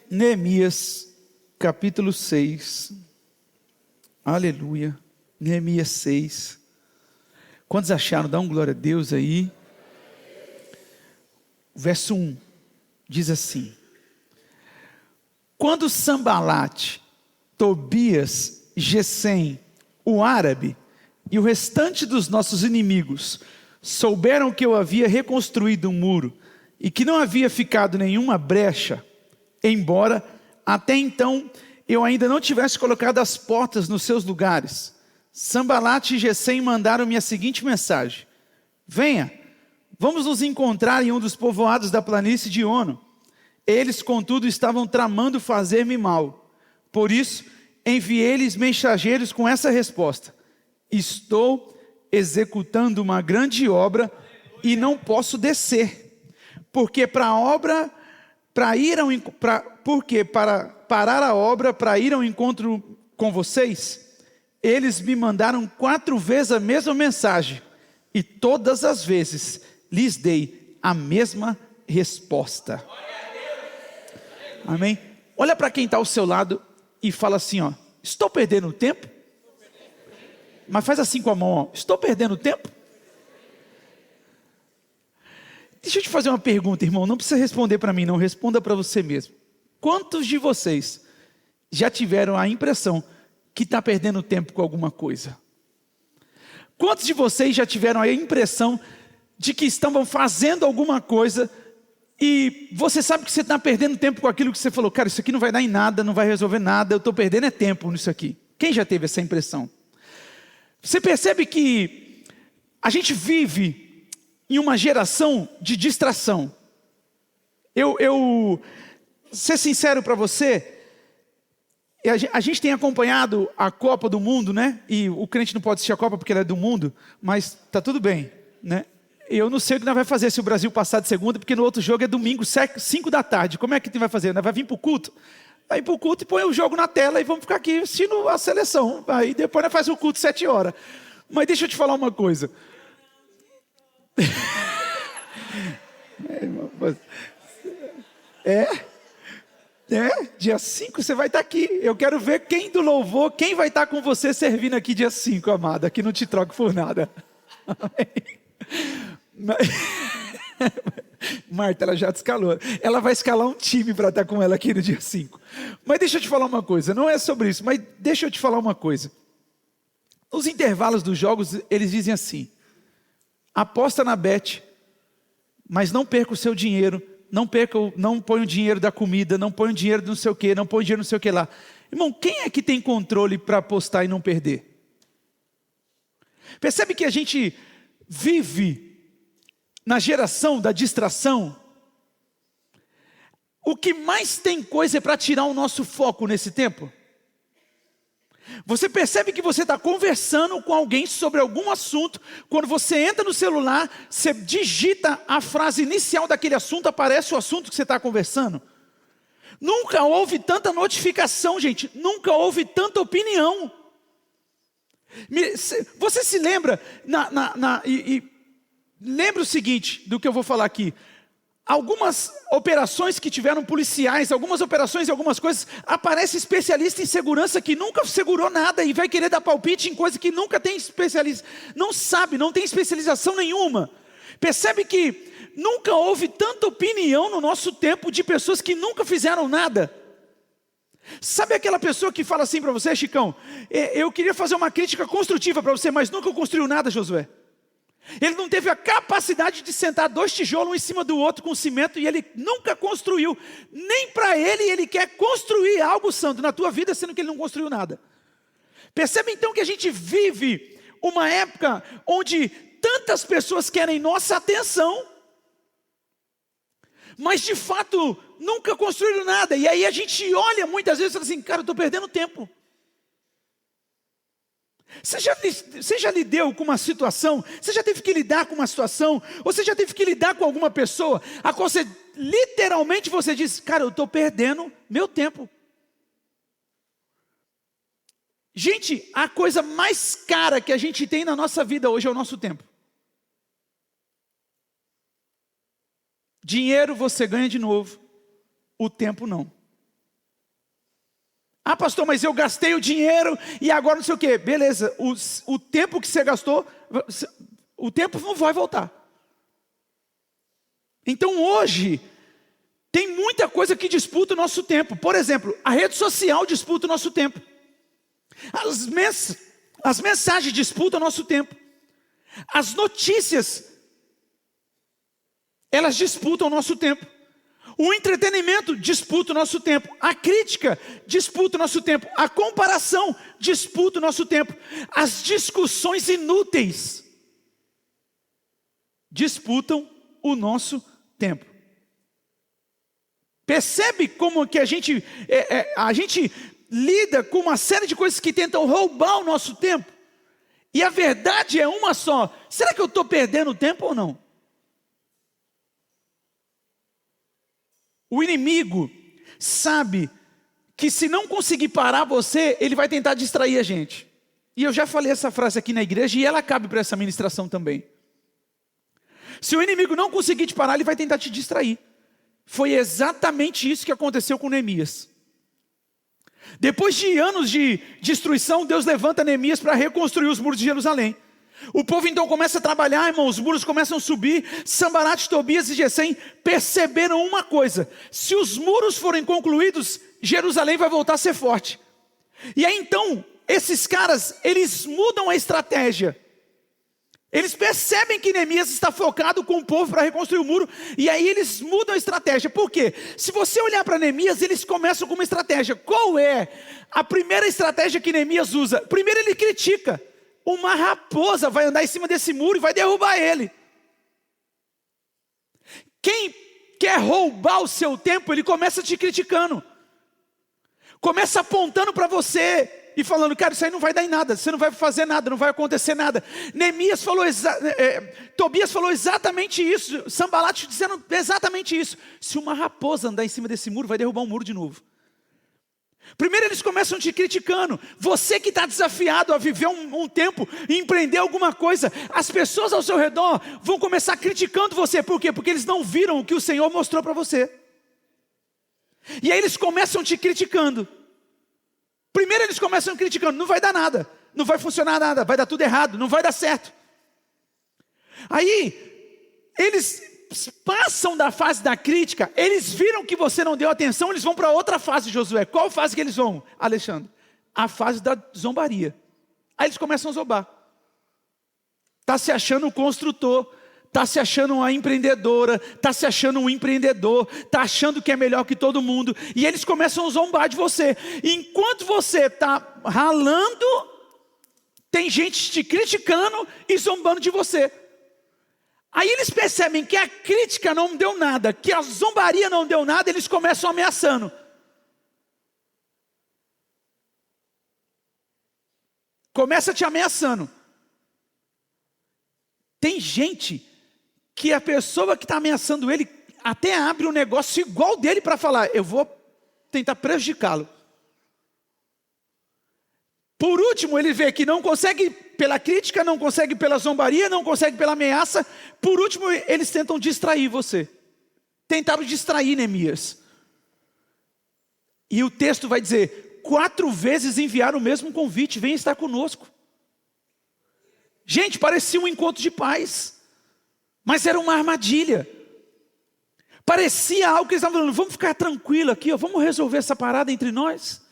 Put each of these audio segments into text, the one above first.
Neemias, capítulo 6. Aleluia. Neemias 6. Quantos acharam? Dá um glória a Deus aí. Verso 1 diz assim: quando Sambalate, Tobias, Gesem, o árabe e o restante dos nossos inimigos souberam que eu havia reconstruído um muro e que não havia ficado nenhuma brecha, embora até então eu ainda não tivesse colocado as portas nos seus lugares, Sambalate e Gesem mandaram-me a seguinte mensagem: venha, vamos nos encontrar em um dos povoados da planície de Ono. Eles, contudo, estavam tramando fazer-me mal. Por isso, enviei-lhes mensageiros com essa resposta: estou executando uma grande obra e não posso descer, porque para parar a obra para ir ao encontro com vocês, eles me mandaram 4 vezes a mesma mensagem, e todas as vezes lhes dei a mesma resposta. Amém? Olha para quem está ao seu lado e fala assim, ó: estou perdendo tempo? Mas faz assim com a mão, ó: estou perdendo tempo? Deixa eu te fazer uma pergunta, irmão. Não precisa responder para mim, não. Responda para você mesmo. Quantos de vocês já tiveram a impressão que está perdendo tempo com alguma coisa? Quantos de vocês já tiveram a impressão de que estavam fazendo alguma coisa e você sabe que você está perdendo tempo com aquilo que você falou: cara, isso aqui não vai dar em nada, não vai resolver nada, eu estou perdendo é tempo nisso aqui? Quem já teve essa impressão? Você percebe que a gente vive em uma geração de distração. Eu ser sincero para você, a gente tem acompanhado a Copa do Mundo, né? E o crente não pode assistir a Copa porque ela é do mundo, mas tá tudo bem, né? Eu não sei o que nós vamos fazer se o Brasil passar de segunda, porque no outro jogo é domingo, 5 da tarde. Como é que vai fazer? Nós vamos vir para o culto? Vai para o culto e põe o jogo na tela e vamos ficar aqui assistindo a seleção. Aí depois nós fazemos o culto 7 horas. Mas deixa eu te falar uma coisa. Dia 5 você vai estar aqui. Eu quero ver quem do louvor, quem vai estar com você servindo aqui dia 5, amada. Aqui não te troco por nada. Marta, ela já te escalou. Ela vai escalar um time para estar com ela aqui no dia 5. Mas deixa eu te falar uma coisa. Não é sobre isso, mas deixa eu te falar uma coisa. Nos intervalos dos jogos, eles dizem assim: aposta na bet, mas não perca o seu dinheiro. Não põe o dinheiro da comida, não põe o dinheiro do não sei o que, não põe o dinheiro não sei o que lá. Irmão, quem é que tem controle para apostar e não perder? Percebe que a gente vive na geração da distração? O que mais tem coisa é para tirar o nosso foco nesse tempo. Você percebe que você está conversando com alguém sobre algum assunto, quando você entra no celular, você digita a frase inicial daquele assunto, aparece o assunto que você está conversando. Nunca houve tanta notificação, gente, nunca houve tanta opinião. Você se lembra, lembra o seguinte do que eu vou falar aqui: algumas operações que tiveram policiais, algumas operações e algumas coisas, aparece especialista em segurança que nunca segurou nada e vai querer dar palpite em coisa que nunca tem especialista, não sabe, não tem especialização nenhuma. Percebe que nunca houve tanta opinião no nosso tempo de pessoas que nunca fizeram nada. Sabe aquela pessoa que fala assim para você: Chicão, eu queria fazer uma crítica construtiva para você, mas nunca construiu nada, Josué. Ele não teve a capacidade de sentar 2 tijolos um em cima do outro com cimento, e ele nunca construiu, nem para ele quer construir algo santo na tua vida, sendo que ele não construiu nada. Percebe então que a gente vive uma época onde tantas pessoas querem nossa atenção, mas de fato nunca construíram nada, e aí a gente olha muitas vezes e fala assim: cara, eu estou perdendo tempo. Você já lidou com uma situação? Você já teve que lidar com uma situação? Ou você já teve que lidar com alguma pessoa a qual você, literalmente você diz: cara, eu estou perdendo meu tempo. Gente, a coisa mais cara que a gente tem na nossa vida hoje é o nosso tempo. Dinheiro você ganha de novo, o tempo não. Ah, pastor, mas eu gastei o dinheiro e agora não sei o quê. Beleza, o tempo que você gastou, o tempo não vai voltar. Então hoje, tem muita coisa que disputa o nosso tempo. Por exemplo, a rede social disputa o nosso tempo. As mensagens disputam o nosso tempo. As notícias, elas disputam o nosso tempo. O entretenimento disputa o nosso tempo. A crítica disputa o nosso tempo. A comparação disputa o nosso tempo. As discussões inúteis disputam o nosso tempo. Percebe como que a gente lida com uma série de coisas que tentam roubar o nosso tempo? E a verdade é uma só. Será que eu estou perdendo tempo ou não? O inimigo sabe que se não conseguir parar você, ele vai tentar distrair a gente. E eu já falei essa frase aqui na igreja e ela cabe para essa ministração também. Se o inimigo não conseguir te parar, ele vai tentar te distrair. Foi exatamente isso que aconteceu com Neemias. Depois de anos de destruição, Deus levanta Neemias para reconstruir os muros de Jerusalém. O povo então começa a trabalhar, irmão, os muros começam a subir. Sanbalat, Tobias e Gesem perceberam uma coisa: se os muros forem concluídos, Jerusalém vai voltar a ser forte. E aí então, esses caras, eles mudam a estratégia. Eles percebem que Neemias está focado com o povo para reconstruir o muro, e aí eles mudam a estratégia. Por quê? Se você olhar para Neemias, eles começam com uma estratégia. Qual é a primeira estratégia que Neemias usa? Primeiro ele critica. Uma raposa vai andar em cima desse muro e vai derrubar ele. Quem quer roubar o seu tempo, ele começa te criticando. Começa apontando para você e falando: cara, isso aí não vai dar em nada, você não vai fazer nada, não vai acontecer nada. Tobias falou exatamente isso. Sanbalat dizendo exatamente isso. Se uma raposa andar em cima desse muro, vai derrubar um muro de novo. Primeiro eles começam te criticando. Você que está desafiado a viver um tempo e empreender alguma coisa, as pessoas ao seu redor vão começar criticando você. Por quê? Porque eles não viram o que o Senhor mostrou para você. E aí eles começam te criticando. Primeiro eles começam criticando: não vai dar nada, não vai funcionar nada, vai dar tudo errado, não vai dar certo. Aí eles passam da fase da crítica, eles viram que você não deu atenção, eles vão para outra fase, Josué. Qual fase que eles vão, Alexandre? A fase da zombaria. Aí eles começam a zombar. Está se achando um construtor, está se achando uma empreendedora, está se achando um empreendedor, está achando que é melhor que todo mundo, e eles começam a zombar de você. Enquanto você está ralando, tem gente te criticando e zombando de você. Aí eles percebem que a crítica não deu nada, que a zombaria não deu nada, eles começam ameaçando. Começa te ameaçando. Tem gente que a pessoa que está ameaçando ele até abre um negócio igual dele para falar: eu vou tentar prejudicá-lo. Por último, ele vê que não consegue pela crítica, não consegue pela zombaria, não consegue pela ameaça. Por último, eles tentam distrair você. Tentaram distrair Neemias. E o texto vai dizer: 4 vezes enviaram o mesmo convite: vem estar conosco. Gente, parecia um encontro de paz, mas era uma armadilha. Parecia algo que eles estavam falando: vamos ficar tranquilo aqui, ó, vamos resolver essa parada entre nós.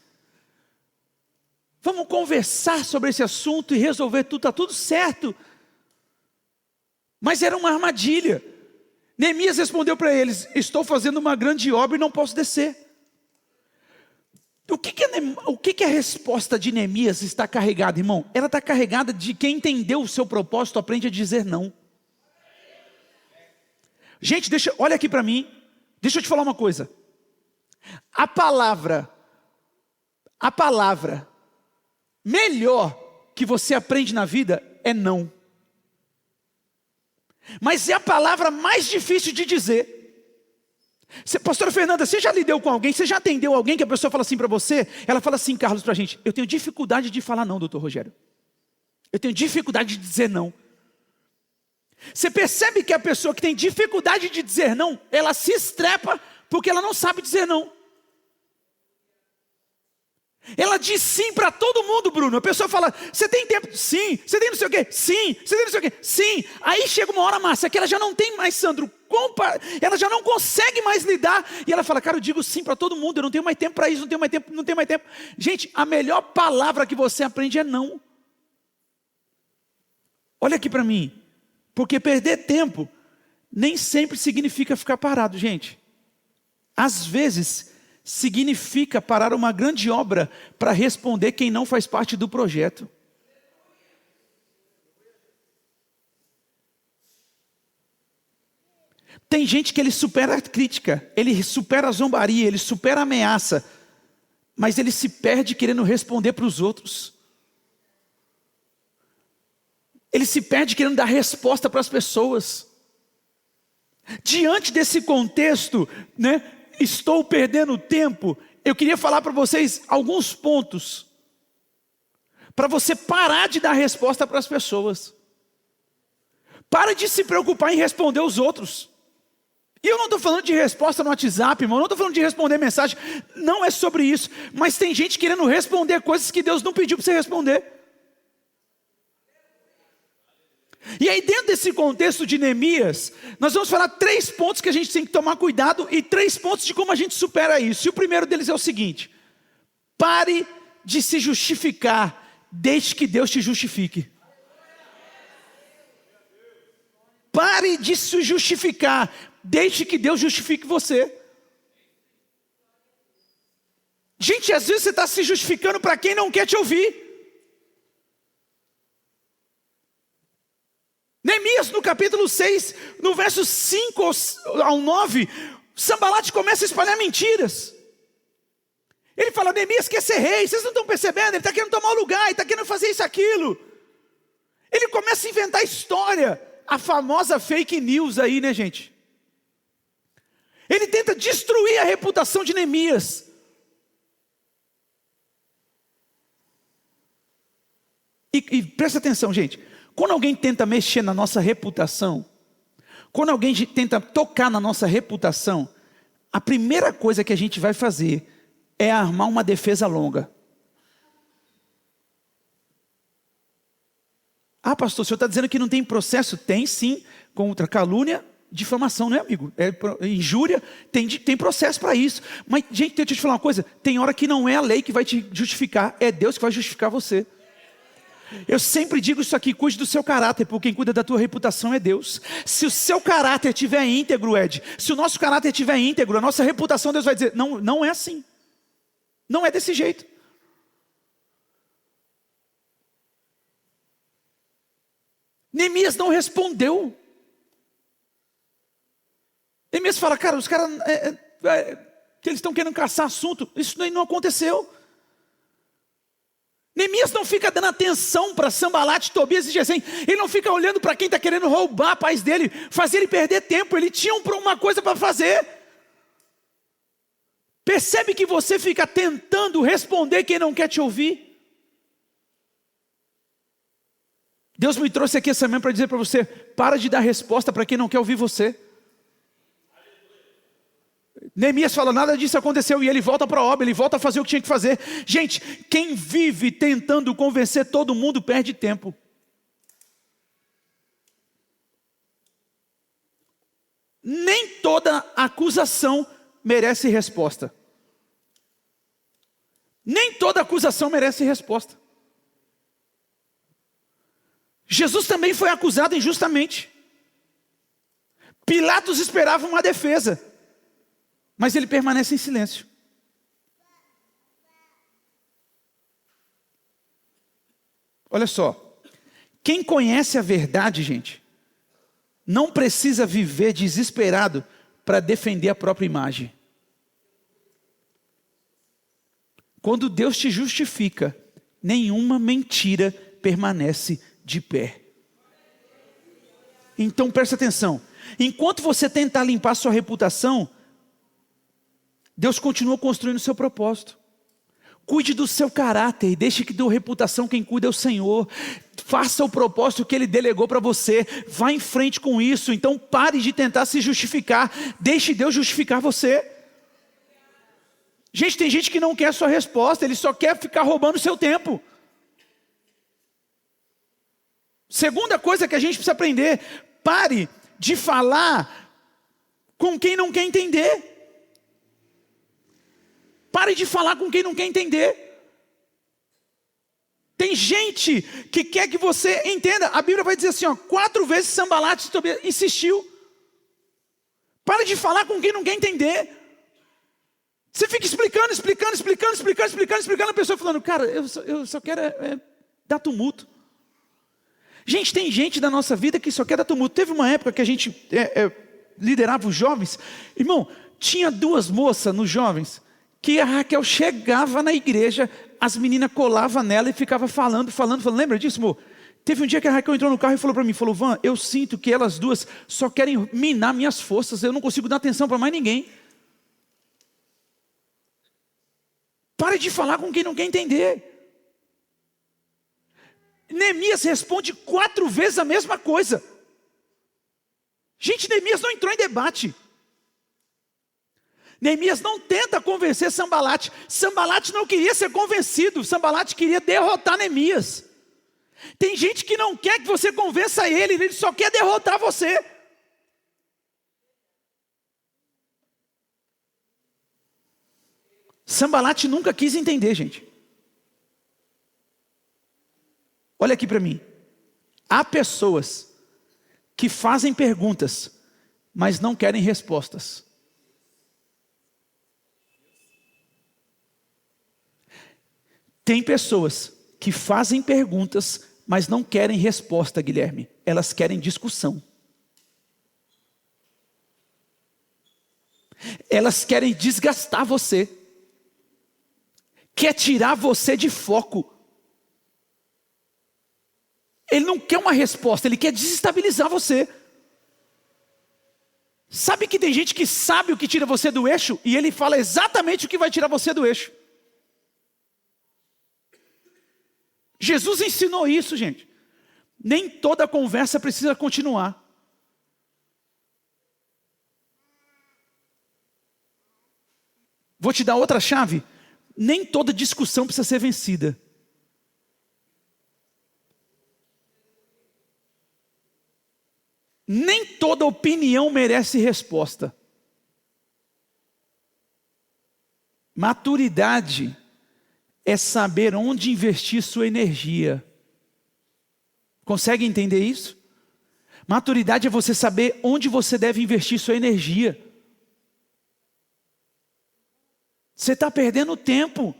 Vamos conversar sobre esse assunto e resolver tudo, está tudo certo. Mas era uma armadilha. Neemias respondeu para eles: estou fazendo uma grande obra e não posso descer. O que a resposta de Neemias está carregada, irmão? Ela está carregada de quem entendeu o seu propósito, aprende a dizer não. Gente, olha aqui para mim, deixa eu te falar uma coisa. A palavra melhor que você aprende na vida é não. Mas é a palavra mais difícil de dizer. Pastora Fernanda, você já lidou com alguém, você já atendeu alguém que a pessoa fala assim para você? Ela fala assim, Carlos, para a gente: eu tenho dificuldade de falar não, doutor Rogério. Eu tenho dificuldade de dizer não. Você percebe que a pessoa que tem dificuldade de dizer não, ela se estrepa porque ela não sabe dizer não. Ela diz sim para todo mundo, Bruno. A pessoa fala, você tem tempo? Sim. Você tem não sei o quê? Sim. Você tem não sei o quê? Sim. Aí chega uma hora, Márcia, que ela já não tem mais, Sandro, ela já não consegue mais lidar. E ela fala, cara, eu digo sim para todo mundo, eu não tenho mais tempo para isso, não tenho mais tempo, não tenho mais tempo. Gente, a melhor palavra que você aprende é não. Olha aqui para mim. Porque perder tempo nem sempre significa ficar parado, gente. Às vezes significa parar uma grande obra para responder quem não faz parte do projeto. Tem gente que ele supera a crítica, ele supera a zombaria, ele supera a ameaça, mas ele se perde querendo responder para os outros. Ele se perde querendo dar resposta para as pessoas. Diante desse contexto, né? Estou perdendo tempo. Eu queria falar para vocês alguns pontos para você parar de dar resposta para as pessoas. Para de se preocupar em responder os outros. E eu não estou falando de resposta no WhatsApp, irmão. Eu não estou falando de responder mensagem. Não é sobre isso. Mas tem gente querendo responder coisas que Deus não pediu para você responder. E aí dentro desse contexto de Neemias, nós vamos falar 3 pontos que a gente tem que tomar cuidado e 3 pontos de como a gente supera isso. E o primeiro deles é o seguinte: pare de se justificar, deixe que Deus te justifique. Pare de se justificar, deixe que Deus justifique você. Gente, às vezes você está se justificando para quem não quer te ouvir. Neemias no capítulo 6, no verso 5 ao 9, Sambalate começa a espalhar mentiras. Ele fala, Neemias quer ser rei, vocês não estão percebendo, ele está querendo tomar o lugar, ele está querendo fazer isso, aquilo. Ele começa a inventar história, a famosa fake news aí, né, gente? Ele tenta destruir a reputação de Neemias. E presta atenção, gente. Quando alguém tenta mexer na nossa reputação, quando alguém tenta tocar na nossa reputação, a primeira coisa que a gente vai fazer é armar uma defesa longa. Ah, pastor, o senhor está dizendo que não tem processo? Tem sim, contra calúnia, difamação, né, amigo? Injúria, tem processo para isso. Mas, gente, deixa eu te falar uma coisa, tem hora que não é a lei que vai te justificar, é Deus que vai justificar você. Eu sempre digo isso aqui, cuide do seu caráter, porque quem cuida da tua reputação é Deus. Se o seu caráter estiver íntegro, Ed, se o nosso caráter estiver íntegro, a nossa reputação, Deus vai dizer, não, não é assim. Não é desse jeito. Neemias não respondeu. Neemias fala, cara, os caras, eles estão querendo caçar assunto, isso não aconteceu. Neemias não fica dando atenção para Sambalate, Tobias e Gesem. Ele não fica olhando para quem está querendo roubar a paz dele, fazer ele perder tempo. Ele tinha uma coisa para fazer. Percebe que você fica tentando responder quem não quer te ouvir? Deus me trouxe aqui essa manhã para dizer para você, para de dar resposta para quem não quer ouvir você. Neemias fala, nada disso aconteceu, e ele volta para a obra, ele volta a fazer o que tinha que fazer. Gente, quem vive tentando convencer todo mundo perde tempo. Nem toda acusação merece resposta. Nem toda acusação merece resposta. Jesus também foi acusado injustamente. Pilatos esperava uma defesa, mas ele permanece em silêncio. Olha só, quem conhece a verdade, gente, não precisa viver desesperado para defender a própria imagem. Quando Deus te justifica, nenhuma mentira permanece de pé. Então presta atenção, enquanto você tentar limpar sua reputação, Deus continua construindo o seu propósito. Cuide do seu caráter e deixe que dê reputação quem cuida é o Senhor. Faça o propósito que Ele delegou para você. Vá em frente com isso. Então pare de tentar se justificar. Deixe Deus justificar você. Gente, tem gente que não quer a sua resposta, ele só quer ficar roubando o seu tempo. Segunda coisa que a gente precisa aprender: pare de falar com quem não quer entender. Pare de falar com quem não quer entender. Tem gente que quer que você entenda. A Bíblia vai dizer assim, 4 vezes Sambalat insistiu. Pare de falar com quem não quer entender. Você fica explicando, a pessoa falando, cara, eu só quero dar tumulto. Gente, tem gente da nossa vida que só quer dar tumulto. Teve uma época que a gente liderava os jovens. Irmão, tinha 2 moças nos jovens, que a Raquel chegava na igreja, as meninas colavam nela e ficava falando. Lembra disso, amor? Teve um dia que a Raquel entrou no carro e falou para mim, Van, eu sinto que elas duas só querem minar minhas forças, eu não consigo dar atenção para mais ninguém. Pare de falar com quem não quer entender. Neemias responde 4 vezes a mesma coisa. Gente, Neemias não entrou em debate. Neemias não tenta convencer Sambalat. Sambalat não queria ser convencido. Sambalat queria derrotar Neemias. Tem gente que não quer que você convença ele só quer derrotar você. Sambalat nunca quis entender, gente. Olha aqui para mim. Há pessoas que fazem perguntas, mas não querem respostas. Tem pessoas que fazem perguntas, mas não querem resposta, Guilherme. Elas querem discussão. Elas querem desgastar você. Quer tirar você de foco. Ele não quer uma resposta, ele quer desestabilizar você. Sabe que tem gente que sabe o que tira você do eixo, e ele fala exatamente o que vai tirar você do eixo. Jesus ensinou isso, gente. Nem toda conversa precisa continuar. Vou te dar outra chave. Nem toda discussão precisa ser vencida. Nem toda opinião merece resposta. Maturidade é saber onde investir sua energia. Consegue entender isso? Maturidade é você saber onde você deve investir sua energia. Você está perdendo tempo.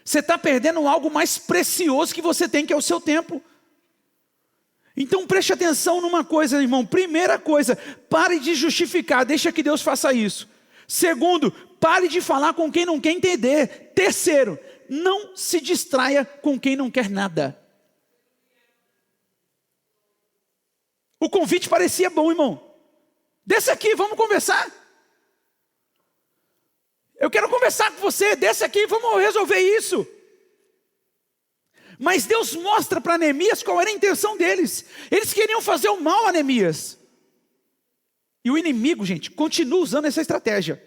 Você está perdendo algo mais precioso que você tem, que é o seu tempo. Então preste atenção numa coisa, irmão. Primeira coisa, pare de justificar, deixa que Deus faça isso. Segundo, pare de falar com quem não quer entender. Terceiro, não se distraia com quem não quer nada. O convite parecia bom, irmão. Desce aqui, vamos conversar. Eu quero conversar com você, desce aqui, vamos resolver isso. Mas Deus mostra para Neemias qual era a intenção deles. Eles queriam fazer o mal a Neemias. E o inimigo, gente, continua usando essa estratégia.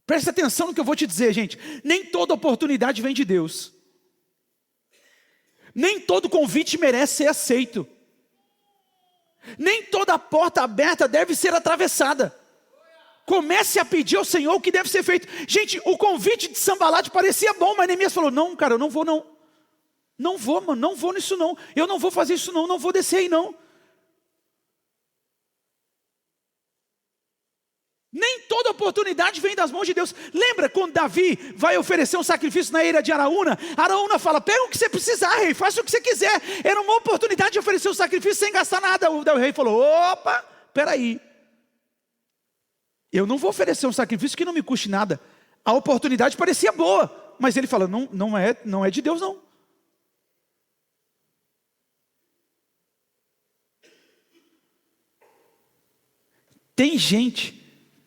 Presta atenção no que eu vou te dizer, gente. Nem toda oportunidade vem de Deus. Nem todo convite merece ser aceito. Nem toda porta aberta deve ser atravessada. Comece a pedir ao Senhor o que deve ser feito. Gente, o convite de Sambalat parecia bom, mas Neemias falou, não, cara, eu não vou não. Não vou, mano, não vou nisso não. Eu não vou fazer isso não, não vou descer aí não. Nem toda oportunidade vem das mãos de Deus. Lembra quando Davi vai oferecer um sacrifício na eira de Araúna? Araúna fala, pega o que você precisar, rei, faça o que você quiser. Era uma oportunidade de oferecer um sacrifício sem gastar nada. O rei falou, opa, peraí. Eu não vou oferecer um sacrifício que não me custe nada. A oportunidade parecia boa, mas ele fala, não é de Deus não. Tem gente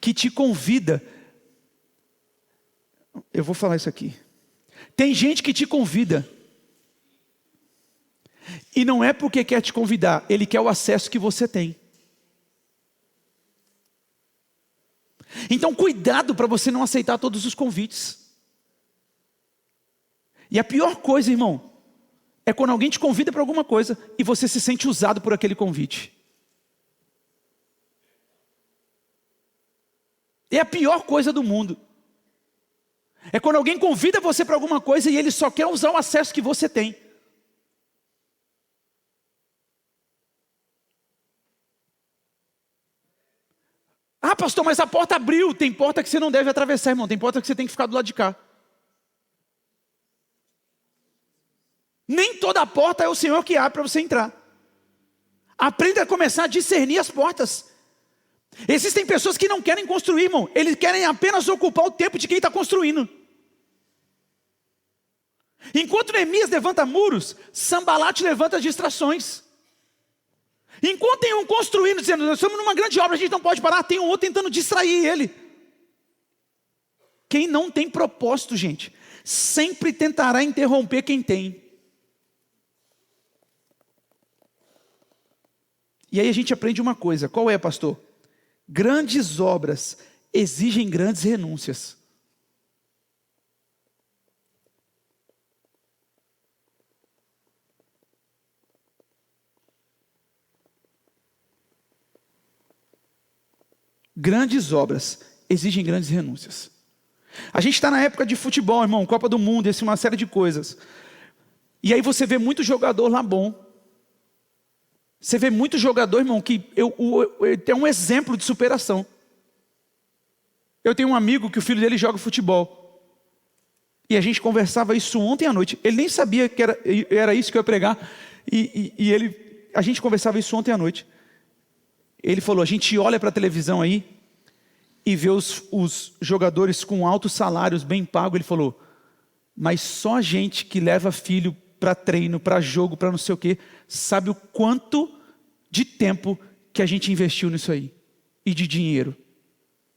que te convida. Eu vou falar isso aqui. Tem gente que te convida. E não é porque quer te convidar, ele quer o acesso que você tem. Então cuidado para você não aceitar todos os convites. E a pior coisa, irmão, é quando alguém te convida para alguma coisa e você se sente usado por aquele convite. É a pior coisa do mundo. É quando alguém convida você para alguma coisa e ele só quer usar o acesso que você tem. Ah, pastor, mas a porta abriu. Tem porta que você não deve atravessar, irmão. Tem porta que você tem que ficar do lado de cá. Nem toda porta é o Senhor que abre para você entrar. Aprenda a começar a discernir as portas. Existem pessoas que não querem construir, irmão. Eles querem apenas ocupar o tempo de quem está construindo. Enquanto Neemias levanta muros, Sanbalat levanta distrações. Enquanto tem um construindo, dizendo, nós estamos numa grande obra, a gente não pode parar, tem um outro tentando distrair ele. Quem não tem propósito, gente, sempre tentará interromper quem tem. E aí a gente aprende uma coisa, qual é, pastor? Grandes obras exigem grandes renúncias. Grandes obras exigem grandes renúncias. A gente está na época de futebol, irmão, Copa do Mundo, uma série de coisas. E aí você vê muito jogador lá bom. Você vê muito jogador, irmão, que tem um exemplo de superação. Eu tenho um amigo que o filho dele joga futebol. E a gente conversava isso ontem à noite. Ele nem sabia que era isso que eu ia pregar. A gente conversava isso ontem à noite. Ele falou, a gente olha para a televisão aí e vê os jogadores com altos salários, bem pagos. Ele falou, mas só a gente que leva filho para treino, para jogo, para não sei o quê, sabe o quanto de tempo que a gente investiu nisso aí. E de dinheiro.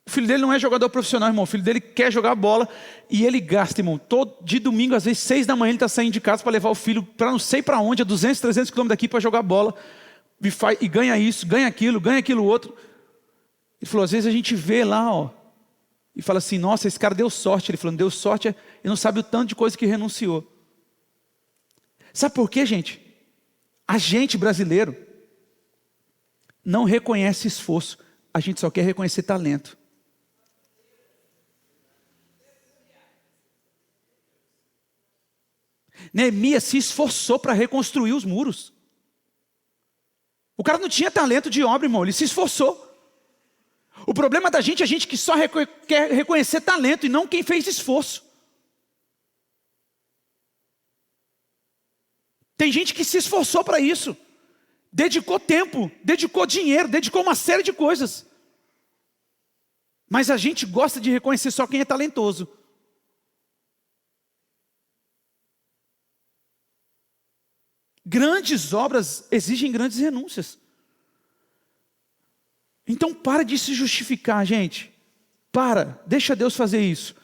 O filho dele não é jogador profissional, irmão. O filho dele quer jogar bola e ele gasta, irmão. De domingo, às vezes 6 da manhã, ele está saindo de casa para levar o filho para não sei para onde, a 200, 300 quilômetros daqui para jogar bola. E ganha isso, ganha aquilo outro. Ele falou, às vezes a gente vê lá, ó, e fala assim, nossa, esse cara deu sorte. Ele falou, não deu sorte, ele não sabe o tanto de coisa que renunciou. Sabe por quê, gente? A gente brasileiro não reconhece esforço, a gente só quer reconhecer talento. Neemias se esforçou para reconstruir os muros. O cara não tinha talento de obra, irmão, ele se esforçou. O problema da gente é a gente que só quer reconhecer talento e não quem fez esforço. Tem gente que se esforçou para isso. Dedicou tempo, dedicou dinheiro, dedicou uma série de coisas. Mas a gente gosta de reconhecer só quem é talentoso. Grandes obras exigem grandes renúncias. Então para de se justificar, gente. Deixa Deus fazer isso.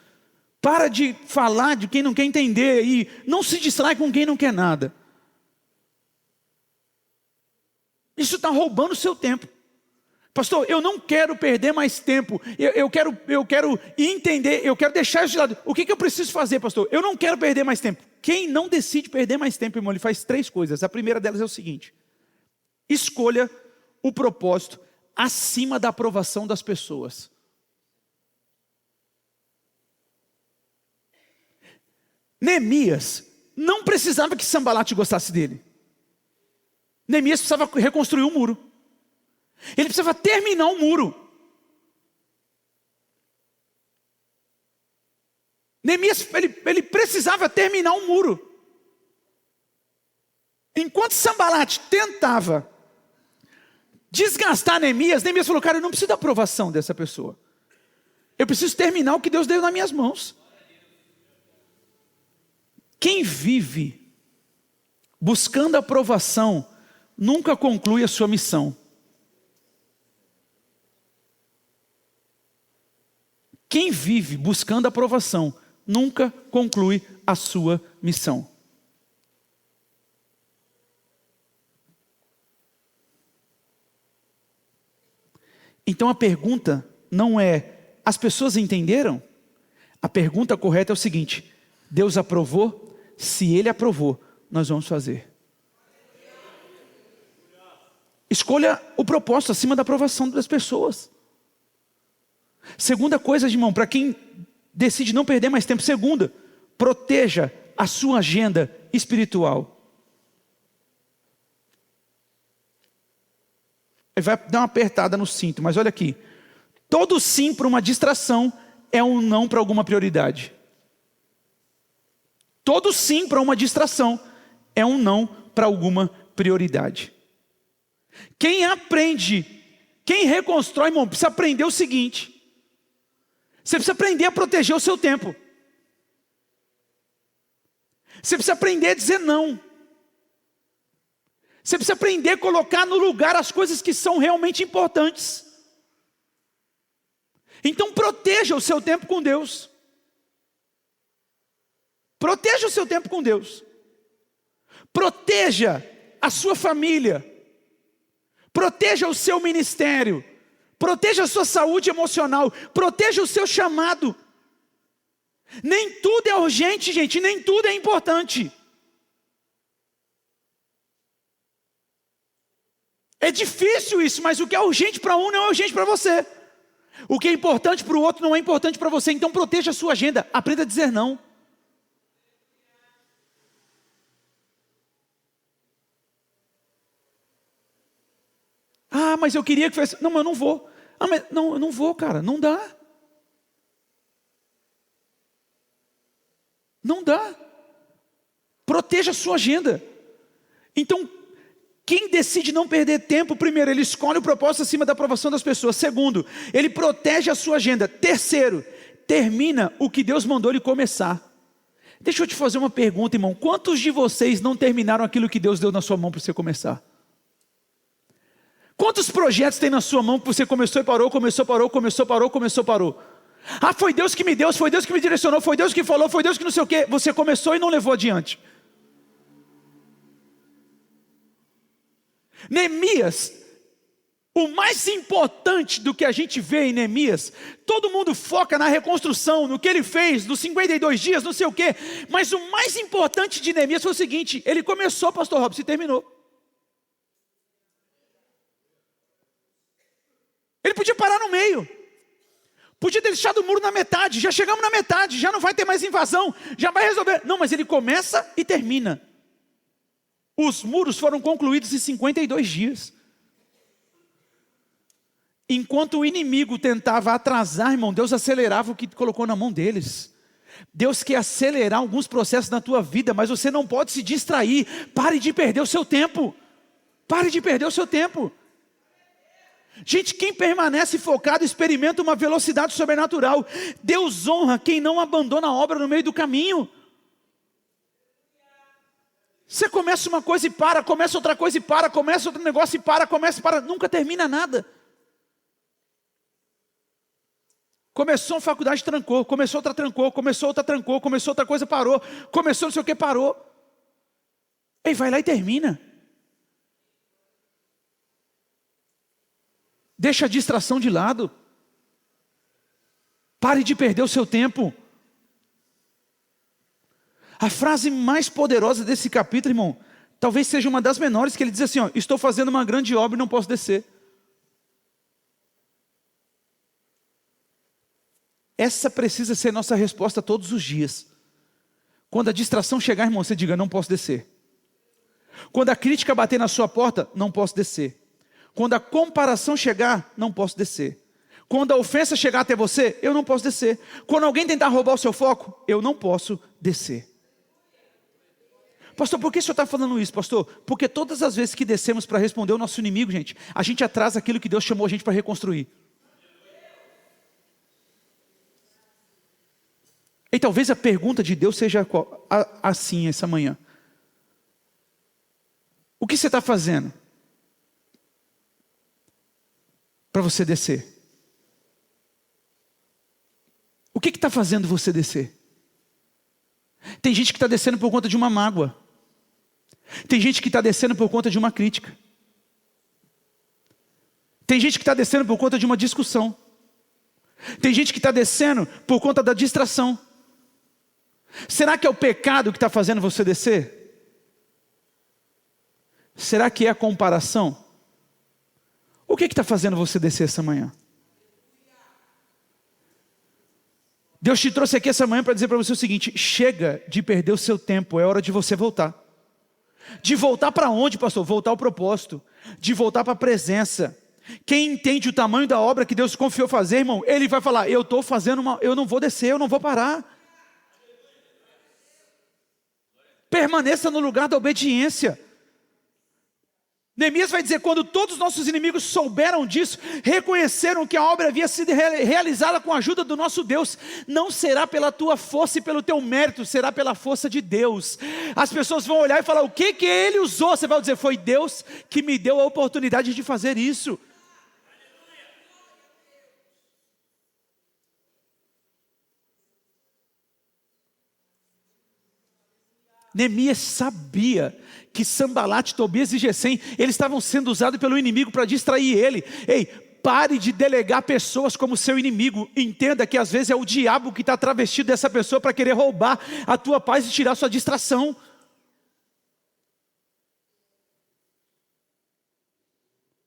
Para de falar de quem não quer entender e não se distrai com quem não quer nada. Isso está roubando o seu tempo. Pastor, eu não quero perder mais tempo. Eu quero entender, eu quero deixar isso de lado. O que eu preciso fazer, pastor? Eu não quero perder mais tempo. Quem não decide perder mais tempo, irmão, ele faz 3 coisas. A primeira delas é o seguinte: escolha o propósito acima da aprovação das pessoas. Neemias não precisava que Sanbalat gostasse dele. Neemias precisava reconstruir o muro. Ele precisava terminar o muro. Neemias, ele precisava terminar o muro. Enquanto Sanbalat tentava desgastar Neemias falou, cara, eu não preciso da aprovação dessa pessoa. Eu preciso terminar o que Deus deu nas minhas mãos. Quem vive buscando aprovação nunca conclui a sua missão. Quem vive buscando aprovação nunca conclui a sua missão. Então a pergunta não é as pessoas entenderam? A pergunta correta é o seguinte: Deus aprovou? Se Ele aprovou, nós vamos fazer. Escolha o propósito acima da aprovação das pessoas. Segunda coisa, irmão, para quem decide não perder mais tempo. Segunda, proteja a sua agenda espiritual. Vai dar uma apertada no cinto, mas olha aqui. Todo sim para uma distração é um não para alguma prioridade. Todo sim para uma distração é um não para alguma prioridade. Quem aprende, quem reconstrói, irmão, precisa aprender o seguinte: você precisa aprender a proteger o seu tempo. Você precisa aprender a dizer não. Você precisa aprender a colocar no lugar as coisas que são realmente importantes. Então proteja o seu tempo com Deus. Proteja o seu tempo com Deus. Proteja a sua família. Proteja o seu ministério. Proteja a sua saúde emocional. Proteja o seu chamado. Nem tudo é urgente, gente. Nem tudo é importante. É difícil isso, mas o que é urgente para um não é urgente para você. O que é importante para o outro não é importante para você. Então proteja a sua agenda. Aprenda a dizer não. Ah, mas eu queria que fosse. Não, mas eu não vou. Ah, mas não, eu não vou, cara. Não dá. Não dá. Proteja a sua agenda. Então, quem decide não perder tempo, primeiro, ele escolhe o propósito acima da aprovação das pessoas. Segundo, ele protege a sua agenda. Terceiro, termina o que Deus mandou ele começar. Deixa eu te fazer uma pergunta, irmão. Quantos de vocês não terminaram aquilo que Deus deu na sua mão para você começar? Quantos projetos tem na sua mão que você começou e parou, começou, parou, começou, parou, começou, parou? Ah, foi Deus que me deu, foi Deus que me direcionou, foi Deus que falou, foi Deus que não sei o quê. Você começou e não levou adiante. Neemias, o mais importante do que a gente vê em Neemias, todo mundo foca na reconstrução, no que ele fez, nos 52 dias, não sei o quê. Mas o mais importante de Neemias foi o seguinte: ele começou, pastor Robson, e terminou. Ele podia parar no meio. Podia ter deixado o muro na metade. Já chegamos na metade, já não vai ter mais invasão, já vai resolver. Não, mas ele começa e termina. Os muros foram concluídos em 52 dias. Enquanto o inimigo tentava atrasar, irmão, Deus acelerava o que colocou na mão deles. Deus quer acelerar alguns processos na tua vida, mas você não pode se distrair. Pare de perder o seu tempo. Pare de perder o seu tempo. Gente, quem permanece focado experimenta uma velocidade sobrenatural. Deus honra quem não abandona a obra no meio do caminho. Você começa uma coisa e para, começa outra coisa e para, começa outro negócio e para, começa e para, nunca termina nada. Começou uma faculdade, trancou, começou outra, trancou, começou outra, trancou, começou outra coisa, parou, começou não sei o que, parou. E vai lá e termina. Deixa a distração de lado. Pare de perder o seu tempo. A frase mais poderosa desse capítulo, irmão, talvez seja uma das menores, que ele diz assim, ó: estou fazendo uma grande obra e não posso descer. Essa precisa ser nossa resposta todos os dias. Quando a distração chegar, irmão, você diga: não posso descer. Quando a crítica bater na sua porta, não posso descer. Quando a comparação chegar, não posso descer. Quando a ofensa chegar até você, eu não posso descer. Quando alguém tentar roubar o seu foco, eu não posso descer. Pastor, por que o senhor está falando isso, pastor? Porque todas as vezes que descemos para responder o nosso inimigo, gente, a gente atrasa aquilo que Deus chamou a gente para reconstruir. E talvez a pergunta de Deus seja assim essa manhã: o que você está fazendo para você descer? O que está fazendo você descer? Tem gente que está descendo por conta de uma mágoa. Tem gente que está descendo por conta de uma crítica. Tem gente que está descendo por conta de uma discussão. Tem gente que está descendo por conta da distração. Será que é o pecado que está fazendo você descer? Será que é a comparação? O que está fazendo você descer essa manhã? Deus te trouxe aqui essa manhã para dizer para você o seguinte: chega de perder o seu tempo, é hora de você voltar. De voltar para onde, pastor? Voltar ao propósito. De voltar para a presença. Quem entende o tamanho da obra que Deus confiou fazer, irmão, ele vai falar: eu estou fazendo eu não vou descer, eu não vou parar. Permaneça no lugar da obediência. Neemias vai dizer: quando todos os nossos inimigos souberam disso, reconheceram que a obra havia sido realizada com a ajuda do nosso Deus, não será pela tua força e pelo teu mérito, será pela força de Deus. As pessoas vão olhar e falar: o que ele usou? Você vai dizer: foi Deus que me deu a oportunidade de fazer isso. Neemias sabia que Sambalate, Tobias e Gesem, eles estavam sendo usados pelo inimigo para distrair ele. Ei, pare de delegar pessoas como seu inimigo. Entenda que às vezes é o diabo que está travestido dessa pessoa para querer roubar a tua paz e tirar a sua distração.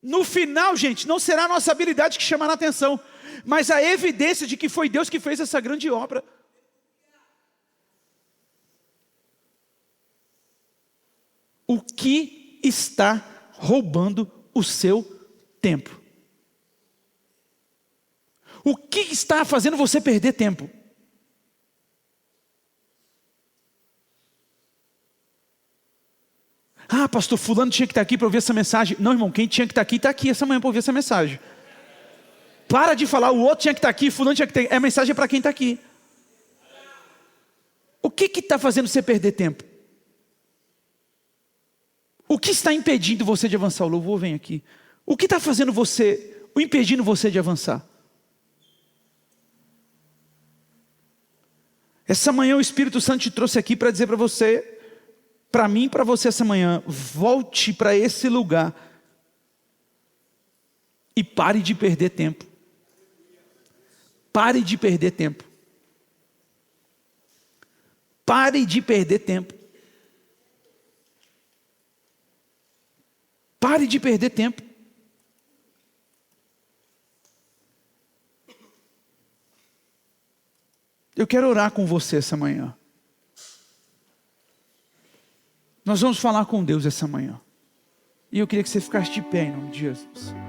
No final, gente, não será a nossa habilidade que chamará a atenção, mas a evidência de que foi Deus que fez essa grande obra. O que está roubando o seu tempo? O que está fazendo você perder tempo? Ah, pastor, fulano tinha que estar aqui para ouvir essa mensagem. Não, irmão, quem tinha que estar aqui está aqui essa manhã para ouvir essa mensagem. Para de falar, o outro tinha que estar aqui, fulano tinha que estar aqui. É mensagem para quem está aqui. O que está fazendo você perder tempo? O que está impedindo você de avançar? O louvor vem aqui. O que está fazendo você, impedindo você de avançar? Essa manhã o Espírito Santo te trouxe aqui para dizer para você, para mim e para você essa manhã: volte para esse lugar e pare de perder tempo. Pare de perder tempo. Pare de perder tempo. Pare de perder tempo. Eu quero orar com você essa manhã. Nós vamos falar com Deus essa manhã. E eu queria que você ficasse de pé em nome de Jesus.